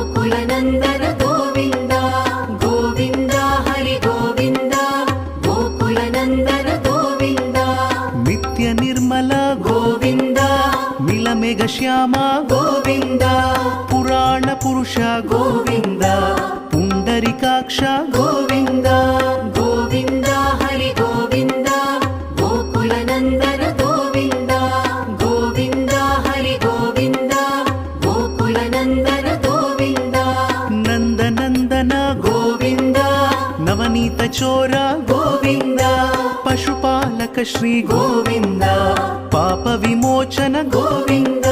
गोकुलनन्दन गोविन्द गोविन्द हरि गोविन्द गोकुलनन्दन गोविन्द नित्य निर्मल गोविन्द मिलमेघ श्याम गोविन्द पुराण पुरुष गोविन्द पुण्डरीकाक्ष गोविन्द गोविन्द हरि गोविन्द गोकुलनन्दन गोविन्द गोविन्द हरि गोविन्द गोकुलनन्दन गोविन्द नन्दनन्दन गोविन्द नवनीत चोर गोविन्द पशुपालक श्री गोविन्द पाप विमोचन गोविन्द